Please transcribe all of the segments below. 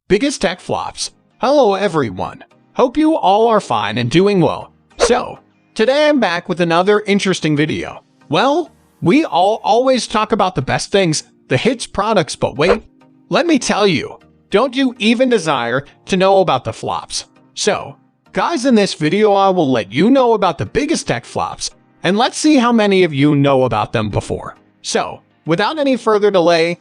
Biggest tech flops. Hello everyone. Hope you all are fine and doing well. So, today I'm back with another interesting video. Well, we all always talk about the best things, the hits products, but wait, let me tell you, don't you even desire to know about the flops? So, guys, in this video I will let you know about the biggest tech flops, and let's see how many of you know about them before. So, without any further delay,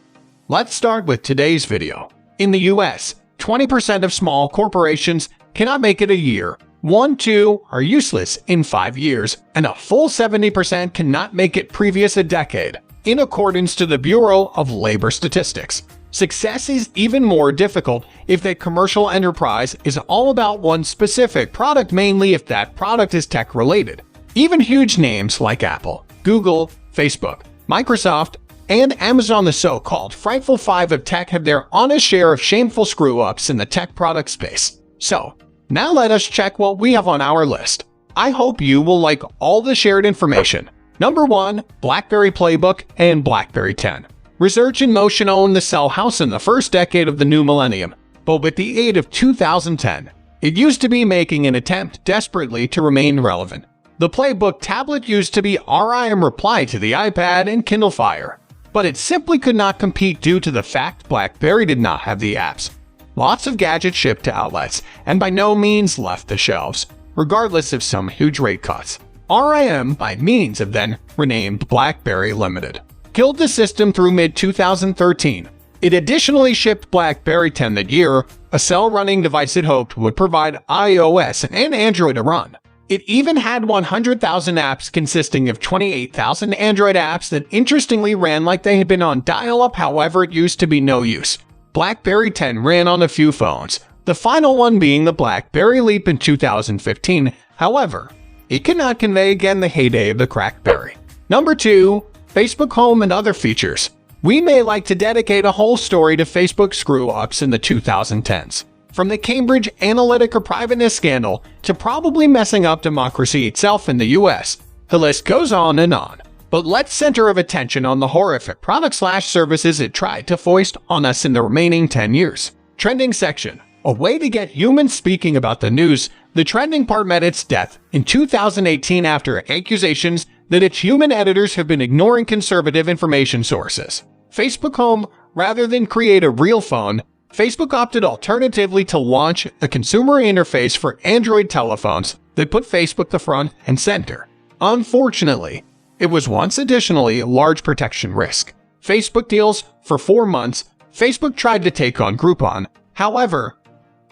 let's start with today's video. In the US, 20% of small corporations cannot make it a year, 2 are useless in 5 years, and a full 70% cannot make it previous a decade, in accordance to the Bureau of Labor Statistics. Success is even more difficult if the commercial enterprise is all about one specific product, mainly if that product is tech-related. Even huge names like Apple, Google, Facebook, Microsoft, and Amazon, the so-called frightful five of tech, have their honest share of shameful screw-ups in the tech product space. So, now let us check what we have on our list. I hope you will like all the shared information. Number 1. Blackberry Playbook and Blackberry 10. Research in Motion owned the cell house in the first decade of the new millennium, but with the aid of 2010, it used to be making an attempt desperately to remain relevant. The Playbook tablet used to be RIM reply to the iPad and Kindle Fire, but it simply could not compete due to the fact Blackberry did not have the apps. Lots of gadgets shipped to outlets and by no means left the shelves, regardless of some huge rate cuts. RIM, by means of then renamed Blackberry Limited, killed the system through mid-2013. It additionally shipped Blackberry 10 that year, a cell-running device it hoped would provide iOS and Android a run. It even had 100,000 apps consisting of 28,000 Android apps that interestingly ran like they had been on dial-up, however it used to be no use. Blackberry 10 ran on a few phones, the final one being the Blackberry Leap in 2015, however, it could not convey again the heyday of the Crackberry. Number 2. Facebook Home and other features. We may like to dedicate a whole story to Facebook screw-ups in the 2010s. From the Cambridge Analytica privateness scandal to probably messing up democracy itself in the US, the list goes on and on. But let's center of attention on the horrific products/services it tried to foist on us in the remaining 10 years. Trending section. A way to get humans speaking about the news. The trending part met its death in 2018 after accusations that its human editors have been ignoring conservative information sources. Facebook Home. Rather than create a real phone, Facebook opted alternatively to launch a consumer interface for Android telephones that put Facebook the front and center. Unfortunately, it was once additionally a large protection risk. Facebook deals. For 4 months, Facebook tried to take on Groupon. However,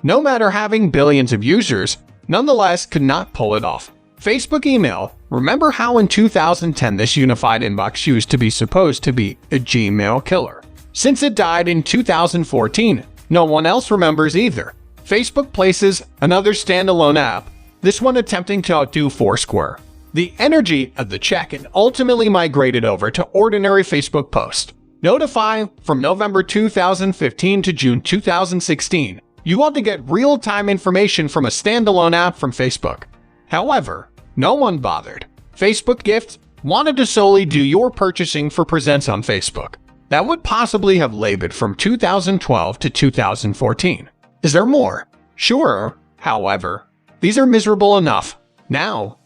no matter having billions of users, nonetheless could not pull it off. Facebook email. Remember how in 2010 this unified inbox used to be supposed to be a Gmail killer? Since it died in 2014, no one else remembers either. Facebook Places, another standalone app, this one attempting to outdo Foursquare. The energy of the check and ultimately migrated over to ordinary Facebook Post. Notify. From November 2015 to June 2016, you want to get real-time information from a standalone app from Facebook. However, no one bothered. Facebook Gift wanted to solely do your purchasing for presents on Facebook. That would possibly have labored from 2012 to 2014. Is there more? Sure. However, these are miserable enough. Now,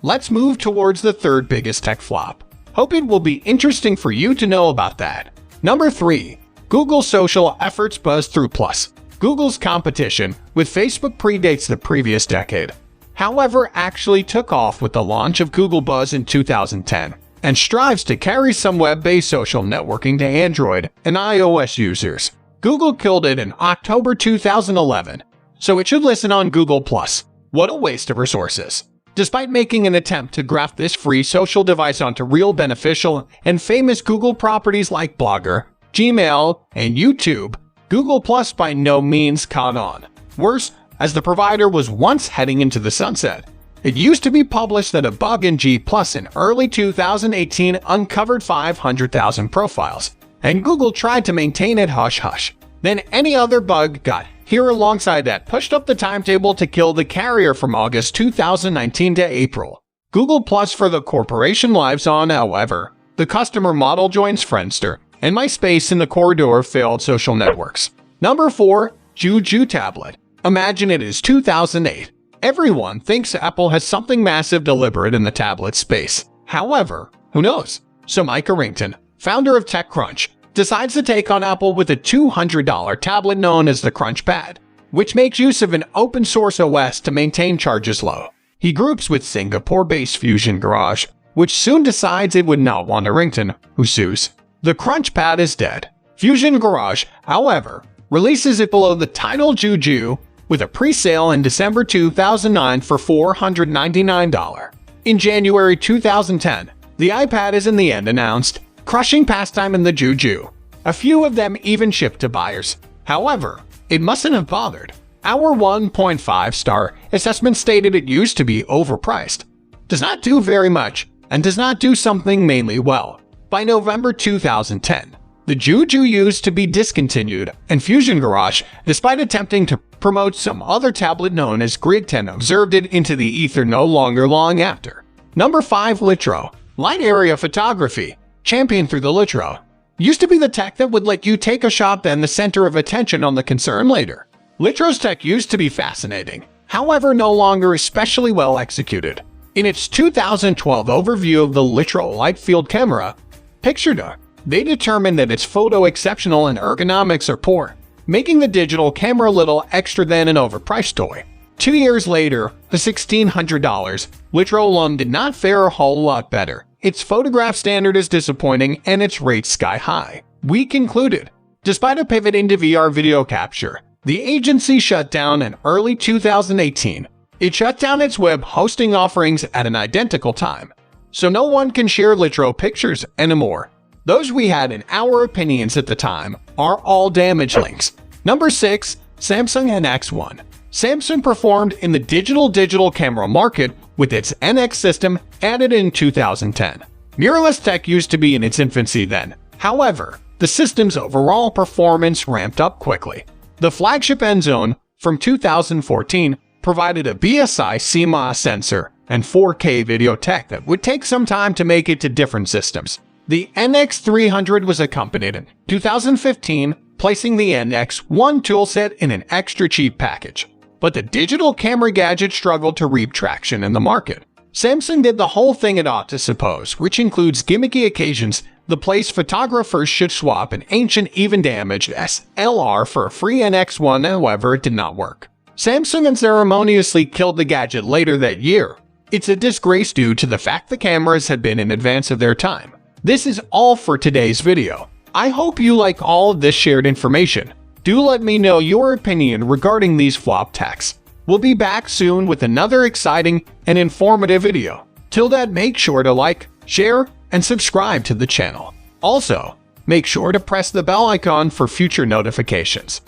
let's move towards the third biggest tech flop. Hope it will be interesting for you to know about that. Number 3. Google social efforts buzz through plus. Google's competition with Facebook predates the previous decade. However, actually took off with the launch of Google Buzz in 2010 and strives to carry some web-based social networking to Android and iOS users. Google killed it in October 2011, so it should listen on Google+. What a waste of resources. Despite making an attempt to graft this free social device onto real beneficial and famous Google properties like Blogger, Gmail, and YouTube, Google Plus by no means caught on. Worse, as the provider was once heading into the sunset. It used to be published that a bug in G Plus in early 2018 uncovered 500,000 profiles, and Google tried to maintain it hush-hush. Then any other bug got here alongside that pushed up the timetable to kill the carrier from August 2019 to April. Google Plus for the corporation lives on, however. The customer model joins Friendster and MySpace in the corridor of failed social networks. Number 4. Juju Tablet. Imagine it is 2008. Everyone thinks Apple has something massive deliberate in the tablet space. However, who knows? So Mike Arrington, founder of TechCrunch, decides to take on Apple with a $200 tablet known as the CrunchPad, which makes use of an open-source OS to maintain charges low. He groups with Singapore-based Fusion Garage, which soon decides it would not want Arrington, who sues. The CrunchPad is dead. Fusion Garage, however, releases it below the title Juju, with a pre-sale in December 2009 for $499. In January 2010, the iPad is in the end announced, crushing pastime in the Juju. A few of them even shipped to buyers. However, it mustn't have bothered. Our 1.5-star assessment stated it used to be overpriced, does not do very much, and does not do something mainly well. By November 2010, the Juju used to be discontinued, and Fusion Garage, despite attempting to promote some other tablet known as Grid 10, observed it into the ether no longer long after. Number 5. Litro. Light area photography, championed through the Litro, used to be the tech that would let you take a shot then the center of attention on the concern later. Litro's tech used to be fascinating, however no longer especially well executed. In its 2012 overview of the Litro light field camera, pictured they determined that its photo exceptional and ergonomics are poor, making the digital camera a little extra than an overpriced toy. 2 years later, the $1,600 Litro alone did not fare a whole lot better. Its photograph standard is disappointing and its rates sky high. We concluded, despite a pivot into VR video capture, the agency shut down in early 2018. It shut down its web hosting offerings at an identical time, so no one can share Litro pictures anymore. Those we had in our opinions at the time are all damage links. Number 6. Samsung NX1. Samsung performed in the digital camera market with its NX system added in 2010. Mirrorless tech used to be in its infancy then. However, the system's overall performance ramped up quickly. The flagship N-Zone from 2014 provided a BSI CMOS sensor and 4K video tech that would take some time to make it to different systems. The NX300 was accompanied in 2015, placing the NX1 toolset in an extra cheap package. But the digital camera gadget struggled to reap traction in the market. Samsung did the whole thing it ought to suppose, which includes gimmicky occasions, the place photographers should swap an ancient even damaged SLR for a free NX1, however it did not work. Samsung unceremoniously killed the gadget later that year. It's a disgrace due to the fact the cameras had been in advance of their time. This is all for today's video. I hope you like all of this shared information. Do let me know your opinion regarding these flop techs. We'll be back soon with another exciting and informative video. Till then, make sure to like, share, and subscribe to the channel. Also, make sure to press the bell icon for future notifications.